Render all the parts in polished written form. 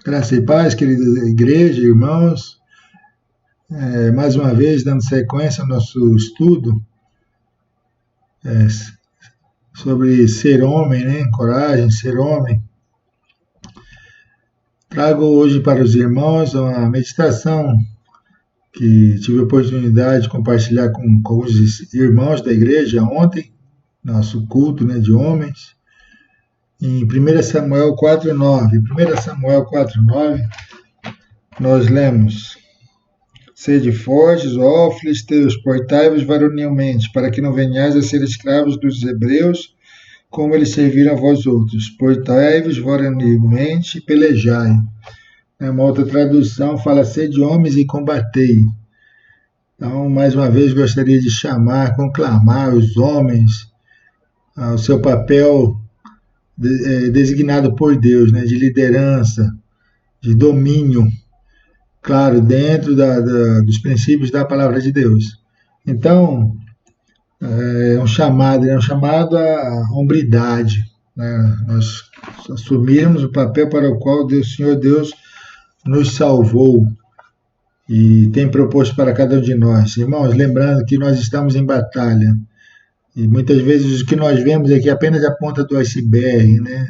Graça e paz, querida igreja, irmãos. Mais uma vez, dando sequência ao nosso estudo sobre ser homem, né? Coragem, ser homem. Trago hoje para os irmãos uma meditação que tive a oportunidade de compartilhar com os irmãos da igreja ontem, nosso culto, né, de homens, em 1 Samuel 4,9. 1 Samuel 4,9, nós lemos: Sede fortes, ó filisteus, portai-vos varonilmente, para que não venhais a ser escravos dos hebreus, como eles serviram a vós outros. Portai-vos varonilmente e pelejai. Uma outra tradução fala: sede homens e combatei. Então, mais uma vez, gostaria de chamar, conclamar os homens ao seu papel designado por Deus, né, de liderança, de domínio, claro, dentro dos princípios da palavra de Deus. Então, é um chamado à hombridade, né? Nós assumirmos o papel para o qual o Senhor Deus nos salvou e tem proposto para cada um de nós. Irmãos, lembrando que nós estamos em batalha, e muitas vezes o que nós vemos aqui é apenas a ponta do iceberg, né?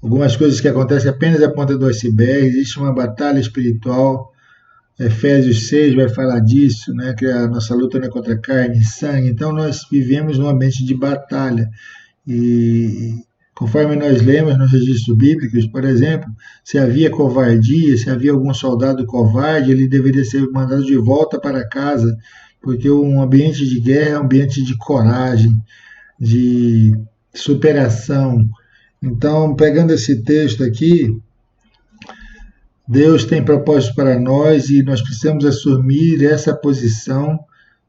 Algumas coisas que acontecem apenas a ponta do iceberg. Existe uma batalha espiritual. Efésios 6 vai falar disso, né? Que a nossa luta não é contra carne e sangue. Então nós vivemos num ambiente de batalha. E conforme nós lemos nos registros bíblicos, por exemplo, se havia covardia, se havia algum soldado covarde, ele deveria ser mandado de volta para casa, porque um ambiente de guerra é um ambiente de coragem, de superação. Então, pegando esse texto aqui, Deus tem propósito para nós e nós precisamos assumir essa posição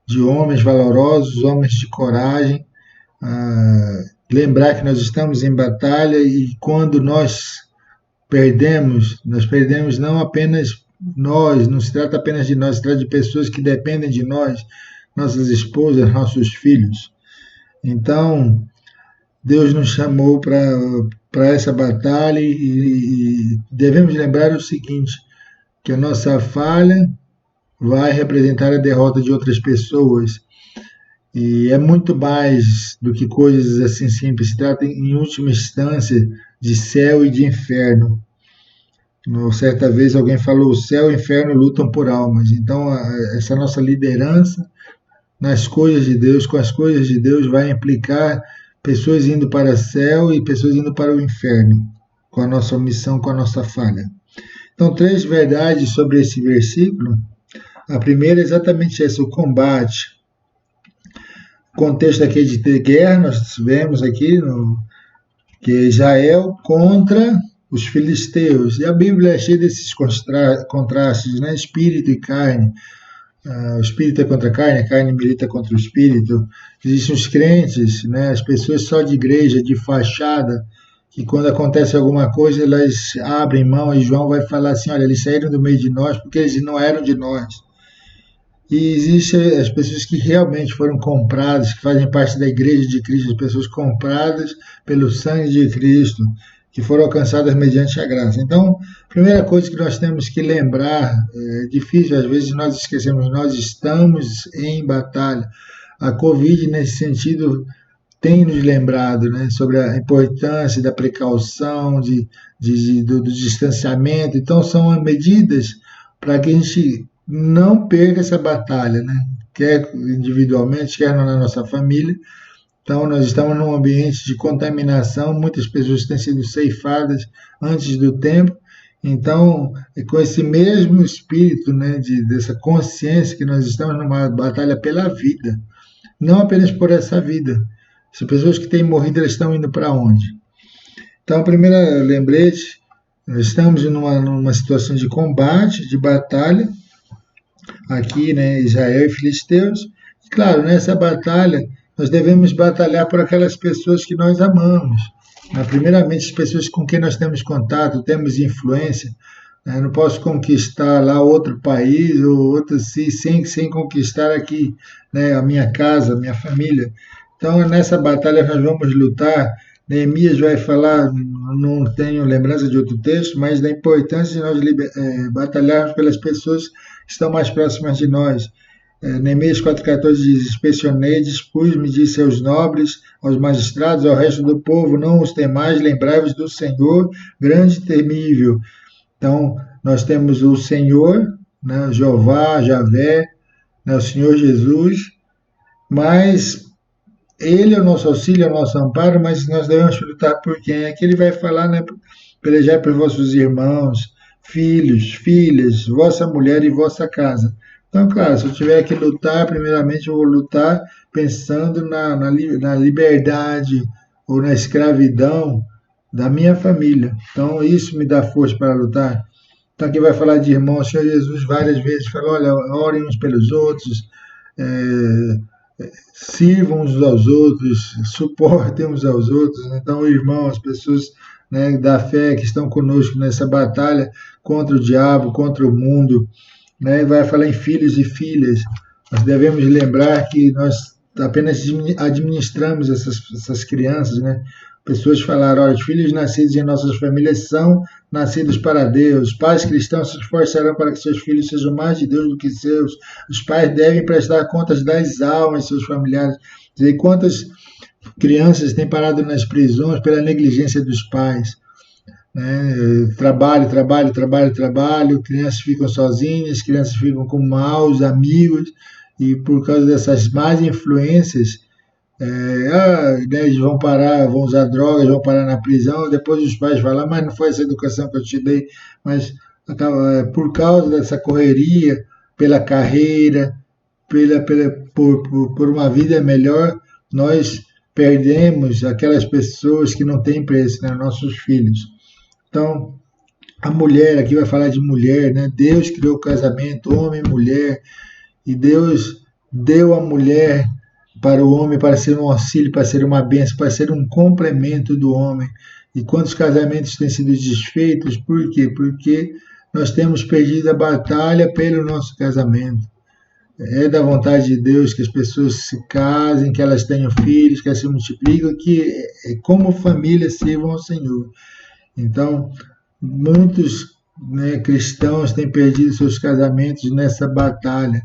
de homens valorosos, homens de coragem, lembrar que nós estamos em batalha e quando nós perdemos não apenas nós, não se trata apenas de nós, se trata de pessoas que dependem de nós, nossas esposas, nossos filhos. Então, Deus nos chamou para essa batalha e devemos lembrar o seguinte, que a nossa falha vai representar a derrota de outras pessoas. E é muito mais do que coisas assim simples. Se trata, em última instância, de céu e de inferno. Certa vez alguém falou: o céu e o inferno lutam por almas. Então, essa nossa liderança nas coisas de Deus, com as coisas de Deus, vai implicar pessoas indo para o céu e pessoas indo para o inferno, com a nossa omissão, com a nossa falha. Então, 3 verdades sobre esse versículo. A primeira é exatamente essa: o combate. O contexto aqui é de guerra, nós vemos aqui que Israel contra os filisteus. E a Bíblia é cheia desses contrastes, né? Espírito e carne. O espírito é contra a carne milita contra o espírito. Existem os crentes, né? As pessoas só de igreja, de fachada, que quando acontece alguma coisa, elas abrem mão, e João vai falar assim: olha, eles saíram do meio de nós porque eles não eram de nós. E existem as pessoas que realmente foram compradas, que fazem parte da igreja de Cristo, as pessoas compradas pelo sangue de Cristo, que foram alcançadas mediante a graça. Então, a primeira coisa que nós temos que lembrar, é difícil, às vezes nós esquecemos, nós estamos em batalha. A Covid, nesse sentido, tem nos lembrado, né, sobre a importância da precaução, do distanciamento. Então, são medidas para que a gente não perca essa batalha, né? Quer individualmente, quer na nossa família. Então, nós estamos num ambiente de contaminação, muitas pessoas têm sido ceifadas antes do tempo. Então, com esse mesmo espírito, né, dessa consciência que nós estamos numa batalha pela vida, não apenas por essa vida. As pessoas que têm morrido, elas estão indo para onde? Então, a primeira lembrete, nós estamos numa situação de combate, de batalha, aqui, né, Israel e filisteus. E, claro, nessa batalha, nós devemos batalhar por aquelas pessoas que nós amamos. Primeiramente, as pessoas com quem nós temos contato, temos influência. Eu não posso conquistar lá outro país ou outro sem conquistar aqui, né, a minha casa, a minha família. Então, nessa batalha nós vamos lutar. Neemias vai falar no não tenho lembrança de outro texto, mas da importância de nós batalharmos pelas pessoas que estão mais próximas de nós. Neemias 4,14 diz: inspecionei, dispus-me, disse aos nobres, aos magistrados, ao resto do povo, não os temais, lembrai-vos do Senhor, grande e temível. Então, nós temos o Senhor, né, Jeová, Javé, né, o Senhor Jesus, mas Ele é o nosso auxílio, é o nosso amparo, mas nós devemos lutar por quem? Aqui ele vai falar, né, pelejar por vossos irmãos, filhos, filhas, vossa mulher e vossa casa. Então, claro, se eu tiver que lutar, primeiramente eu vou lutar pensando na liberdade ou na escravidão da minha família. Então, isso me dá força para lutar. Então, aqui vai falar de irmão. O Senhor Jesus várias vezes falou: olha, orem uns pelos outros, sirvam uns aos outros, suportem uns aos outros. Então, irmãos, as pessoas, né, da fé que estão conosco nessa batalha contra o diabo, contra o mundo, né, vai falar em filhos e filhas. Nós devemos lembrar que nós apenas administramos essas crianças, né? Pessoas falaram: olha, os filhos nascidos em nossas famílias são nascidos para Deus. Pais cristãos se esforçarão para que seus filhos sejam mais de Deus do que seus. Os pais devem prestar contas das almas de seus familiares. E quantas crianças têm parado nas prisões pela negligência dos pais? Né? Trabalho, trabalho, trabalho, trabalho. Crianças ficam sozinhas, crianças ficam com maus amigos, e por causa dessas más influências, eles vão parar, vão usar drogas, vão parar na prisão. Depois os pais falam: mas não foi essa educação que eu te dei. Mas por causa dessa correria pela carreira, por uma vida melhor, nós perdemos aquelas pessoas que não têm preço, né? Nossos filhos. Então, a mulher, aqui vai falar de mulher, né? Deus criou o casamento, homem e mulher, e Deus deu a mulher para o homem para ser um auxílio, para ser uma bênção, para ser um complemento do homem. E quantos casamentos têm sido desfeitos? Por quê? Porque nós temos perdido a batalha pelo nosso casamento. É da vontade de Deus que as pessoas se casem, que elas tenham filhos, que elas se multipliquem, que como família sirvam ao Senhor. Então, muitos, né, cristãos têm perdido seus casamentos nessa batalha.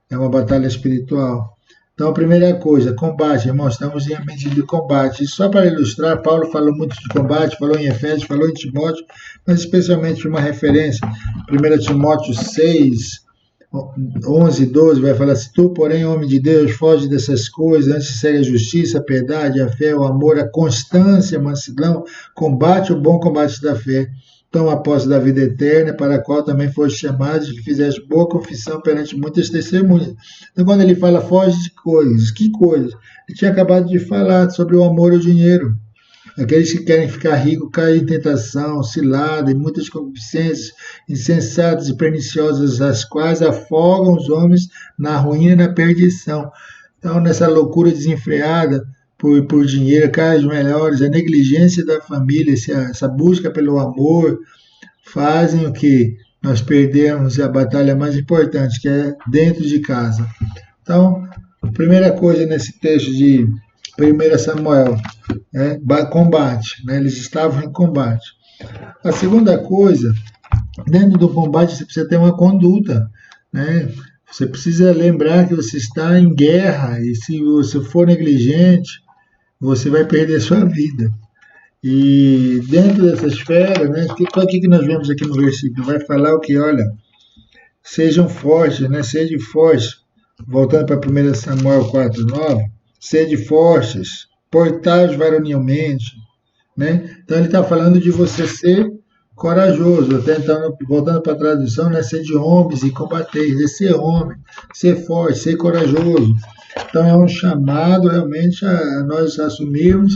É uma batalha espiritual. Então, a primeira coisa, combate, irmãos, estamos em ambiente de combate. E só para ilustrar, Paulo falou muito de combate, falou em Efésios, falou em Timóteo, mas especialmente uma referência, 1 Timóteo 6, 11 e 12, vai falar assim: tu, porém, homem de Deus, foge dessas coisas, antes segue a justiça, a piedade, a fé, o amor, a constância, a mansidão, combate o bom combate da fé. Então, a posse da vida eterna, para a qual também foste chamados, que fizeste boa confissão perante muitas testemunhas. Então, quando ele fala foge de coisas, que coisas? Ele tinha acabado de falar sobre o amor ao dinheiro. Aqueles que querem ficar ricos caem em tentação, cilada, e muitas concupiscências insensatas e perniciosas, as quais afogam os homens na ruína e na perdição. Então, nessa loucura desenfreada por dinheiro, caem os melhores, a negligência da família, essa busca pelo amor, fazem o que nós perdemos a batalha mais importante, que é dentro de casa. Então, a primeira coisa nesse texto de 1 Samuel, combate, né? Eles estavam em combate. A segunda coisa, dentro do combate você precisa ter uma conduta, né? Você precisa lembrar que você está em guerra, e se você for negligente, você vai perder sua vida. E dentro dessa esfera, né, o que nós vemos aqui no versículo? Vai falar o que? Olha, sejam fortes, né? Sede fortes. Voltando para 1 Samuel 4:9, sede fortes, portai-vos varonilmente, né? Então ele está falando de você ser corajoso. Até então, voltando para a tradução, né, ser de homens e combater, ser homem, ser forte, ser corajoso. Então é um chamado realmente a nós assumirmos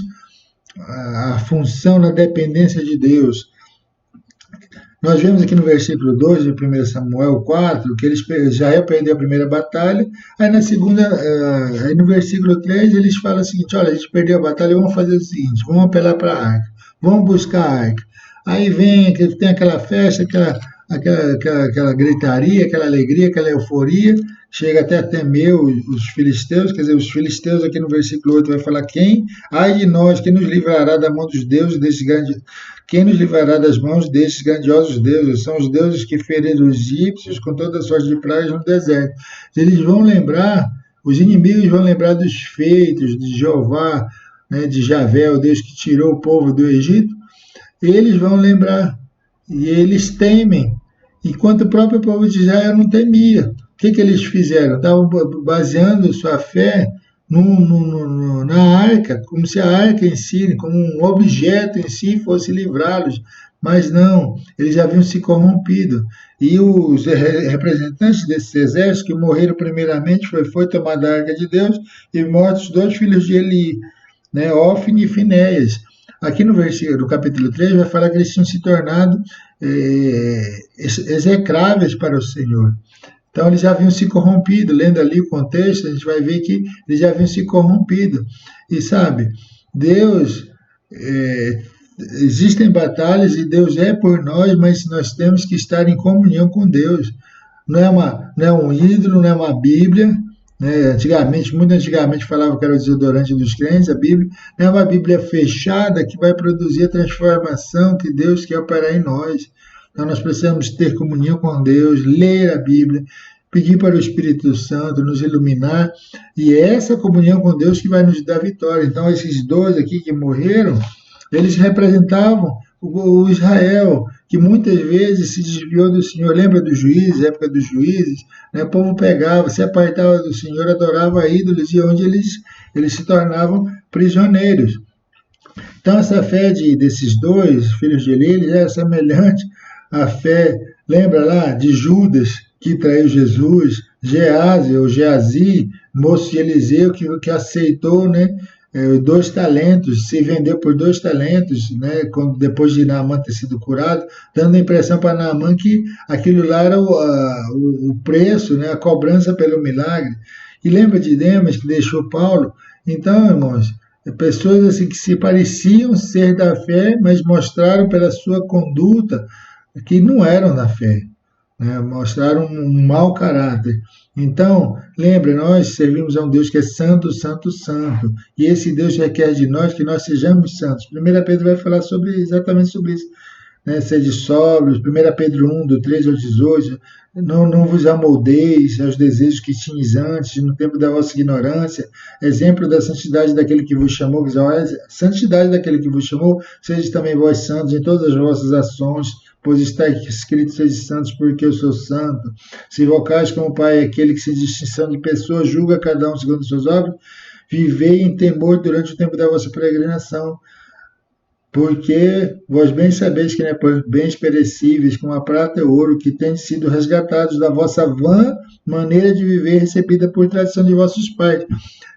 a função na dependência de Deus. Nós vemos aqui no versículo 2 de 1 Samuel 4 que Israel perdeu a primeira batalha, aí na segunda, aí no versículo 3 eles falam o seguinte: olha, a gente perdeu a batalha, vamos fazer o seguinte, vamos apelar para a arca, vamos buscar a arca. Aí tem aquela festa, aquela gritaria, aquela alegria, aquela euforia, chega até a temer os filisteus, quer dizer, os filisteus aqui no versículo 8 vai falar quem? Ai de nós, quem nos livrará da mão dos deuses desses grandes, quem nos livrará das mãos desses grandiosos deuses? São os deuses que feriram os egípcios com toda sorte de pragas no deserto. Eles vão lembrar, os inimigos vão lembrar dos feitos de Jeová, né, de Javé, o Deus que tirou o povo do Egito, eles vão lembrar, e eles temem, enquanto o próprio povo de Israel não temia. O que eles fizeram? Estavam baseando sua fé na arca, como se a arca em si, como um objeto em si, fosse livrá-los. Mas não, eles já haviam se corrompido. E os representantes desses exércitos que morreram primeiramente foi tomada a arca de Deus e mortos 2 filhos de Eli, né, Ofni e Finéias. Aqui no capítulo 3 vai falar que eles tinham se tornado execráveis para o Senhor. Então eles já haviam se corrompido. Lendo ali o contexto, a gente vai ver que eles já haviam se corrompido. E sabe, Deus, existem batalhas e Deus é por nós, mas nós temos que estar em comunhão com Deus. Não é um ídolo, não é uma Bíblia, né? Muito antigamente falava que era o desodorante dos crentes, a Bíblia. Não é uma Bíblia fechada que vai produzir a transformação que Deus quer operar em nós. Então nós precisamos ter comunhão com Deus, ler a Bíblia, pedir para o Espírito Santo nos iluminar, e é essa comunhão com Deus que vai nos dar vitória. Então esses 12 aqui que morreram, eles representavam o Israel, que muitas vezes se desviou do Senhor. Lembra dos juízes, época dos juízes? Né? O povo pegava, se apartava do Senhor, adorava ídolos, e onde eles se tornavam prisioneiros. Então essa fé desses 2 filhos de Eli é semelhante à fé, lembra lá, de Judas, que traiu Jesus, Geazi, ou Geazi, moço de Eliseu, que aceitou, né, 2 talentos, se vendeu por 2 talentos, né, depois de Naamã ter sido curado, dando a impressão para Naamã que aquilo lá era o preço, né, a cobrança pelo milagre. E lembra de Demas, que deixou Paulo? Então, irmãos, pessoas assim que se pareciam ser da fé, mas mostraram pela sua conduta que não eram da fé, né, mostraram um mau caráter. Então, lembre, nós servimos a um Deus que é santo, santo, santo. E esse Deus requer de nós que nós sejamos santos. 1 Pedro vai falar exatamente sobre isso. Né? Sede sóbrios, 1 Pedro 1, do 13 ao 18. Não vos amoldeis aos desejos que tinhas antes, no tempo da vossa ignorância. Exemplo da santidade daquele que vos chamou. Santidade daquele que vos chamou, sede também vós santos em todas as vossas ações, pois está escrito, sede santos, porque eu sou santo. Se invocais como Pai aquele que, sem distinção de pessoas, julga cada um segundo as suas obras, vivei em temor durante o tempo da vossa peregrinação, porque vós bem sabeis que não é por bens perecíveis, como a prata e o ouro, que têm sido resgatados da vossa vã maneira de viver, recebida por tradição de vossos pais.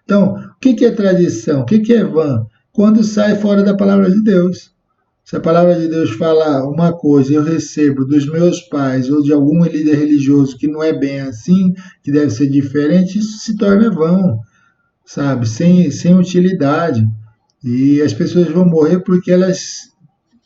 Então, o que é tradição? O que é vã? Quando sai fora da palavra de Deus. Se a palavra de Deus fala uma coisa, eu recebo dos meus pais ou de algum líder religioso que não é bem assim, que deve ser diferente, isso se torna vão, sabe? Sem utilidade. E as pessoas vão morrer porque elas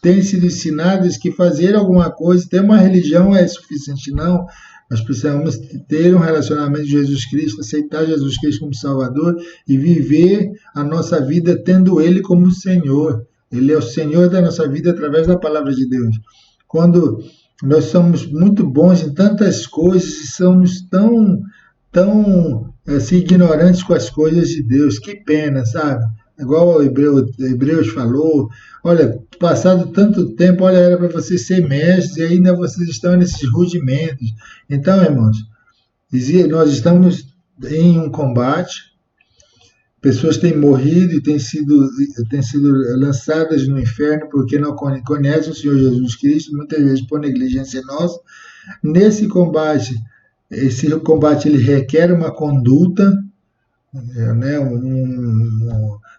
têm sido ensinadas que fazer alguma coisa, ter uma religião é suficiente. Não. Nós precisamos ter um relacionamento com Jesus Cristo, aceitar Jesus Cristo como Salvador e viver a nossa vida tendo Ele como Senhor. Ele é o Senhor da nossa vida através da palavra de Deus. Quando nós somos muito bons em tantas coisas e somos tão assim, ignorantes com as coisas de Deus, que pena, sabe? Igual o Hebreus falou, olha, passado tanto tempo, olha, era para vocês ser mestres e ainda vocês estão nesses rudimentos. Então, irmãos, nós estamos em um combate. Pessoas têm morrido e têm sido lançadas no inferno porque não conhecem o Senhor Jesus Cristo, muitas vezes por negligência nossa. Nesse combate, esse combate ele requer uma conduta, né,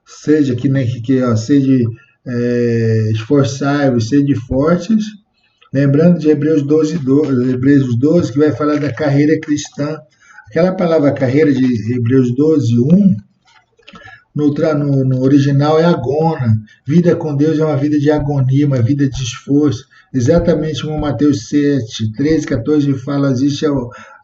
seja sede esforçai-vos, sede fortes. Lembrando de Hebreus 12, que vai falar da carreira cristã. Aquela palavra carreira de Hebreus 12, 1, no original é agona. Vida com Deus é uma vida de agonia, uma vida de esforço. Exatamente como Mateus 7, 13, 14 fala, existe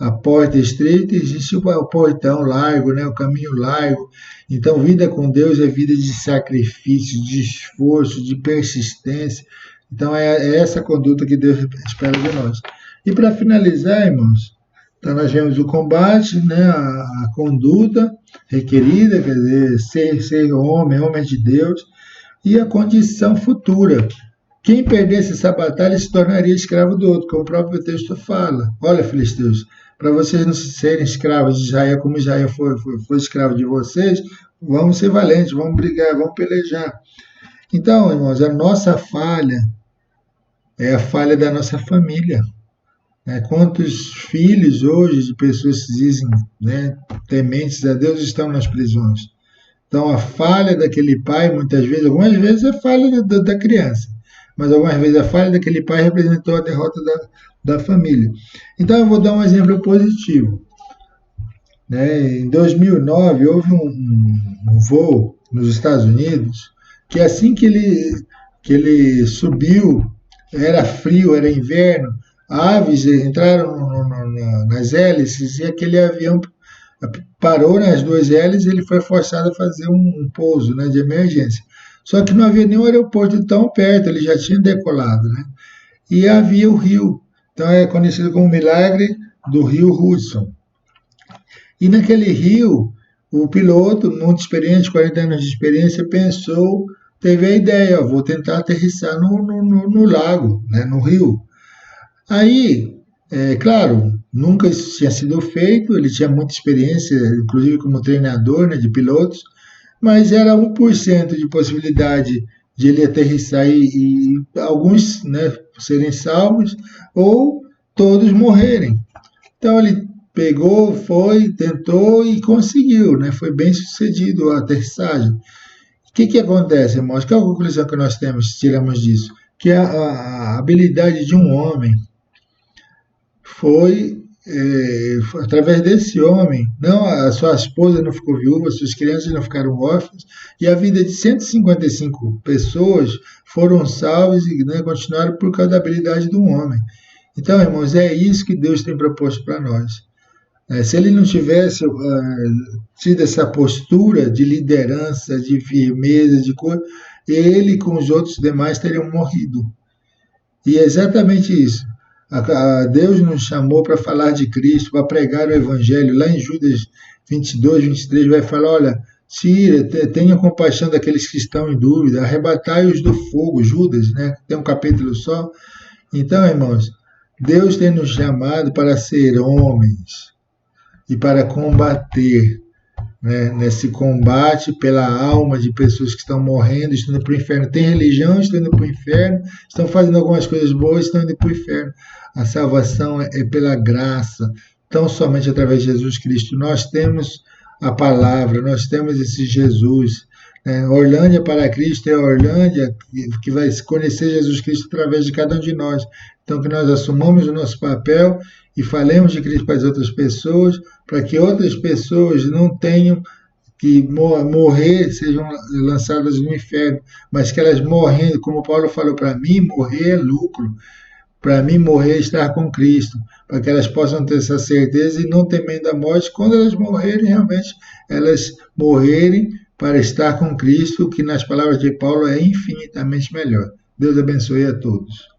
a porta estreita e existe o portão largo, né? O caminho largo. Então, vida com Deus é vida de sacrifício, de esforço, de persistência. Então, é essa conduta que Deus espera de nós. E para finalizar, irmãos, então nós vemos o combate, né, a conduta requerida, quer dizer, ser homem de Deus, e a condição futura. Quem perdesse essa batalha se tornaria escravo do outro, como o próprio texto fala. Olha, filisteus, para vocês não serem escravos de Israel, como Israel foi escravo de vocês, vamos ser valentes, vamos brigar, vamos pelejar. Então, irmãos, a nossa falha é a falha da nossa família. Quantos filhos hoje de pessoas que dizem, né, tementes a Deus estão nas prisões? Então, a falha daquele pai, muitas vezes, algumas vezes é falha da criança, mas algumas vezes a falha daquele pai representou a derrota da família. Então, eu vou dar um exemplo positivo. Em 2009, houve um voo nos Estados Unidos que assim que ele subiu, era frio, era inverno, aves entraram nas hélices e aquele avião parou nas duas hélices e ele foi forçado a fazer um pouso, né, de emergência. Só que não havia nenhum aeroporto tão perto, ele já tinha decolado, né? E havia o rio. Então é conhecido como o milagre do rio Hudson. E naquele rio, o piloto, muito experiente, 40 anos de experiência, teve a ideia, vou tentar aterrissar no lago, né, no rio. Aí, claro, nunca isso tinha sido feito, ele tinha muita experiência, inclusive como treinador, né, de pilotos, mas era 1% de possibilidade de ele aterrissar e alguns, né, serem salvos ou todos morrerem. Então ele pegou, foi, tentou e conseguiu, né, foi bem sucedido a aterrissagem. O que acontece, irmãos? Qual a conclusão que nós tiramos disso? Que a habilidade de um homem foi através desse homem, não, a sua esposa não ficou viúva, suas crianças não ficaram órfãs, e a vida de 155 pessoas foram salvas e, né, continuaram por causa da habilidade de um homem. Então, irmãos, é isso que Deus tem proposto para nós. Se ele não tivesse tido essa postura de liderança, de firmeza, de coisa, ele com os outros demais teriam morrido. E é exatamente isso. Deus nos chamou para falar de Cristo, para pregar o Evangelho. Lá em Judas 22, 23, vai falar, olha, tenha compaixão daqueles que estão em dúvida, arrebatai-os do fogo, Judas, né? Tem um capítulo só. Então, irmãos, Deus tem nos chamado para ser homens e para combater, né, nesse combate pela alma de pessoas que estão morrendo, estão indo para o inferno. Tem religião, estão indo para o inferno, estão fazendo algumas coisas boas, estão indo para o inferno. A salvação é pela graça, tão somente através de Jesus Cristo. Nós temos a palavra, nós temos esse Jesus. Orlândia para Cristo é a Orlândia que vai conhecer Jesus Cristo através de cada um de nós. Então, que nós assumamos o nosso papel e falemos de Cristo para as outras pessoas, para que outras pessoas não tenham que morrer, sejam lançadas no inferno, mas que elas morrendo, como Paulo falou, para mim morrer é lucro, para mim morrer é estar com Cristo, para que elas possam ter essa certeza e não temendo a morte, quando elas morrerem, realmente elas morrerem para estar com Cristo, que nas palavras de Paulo é infinitamente melhor. Deus abençoe a todos.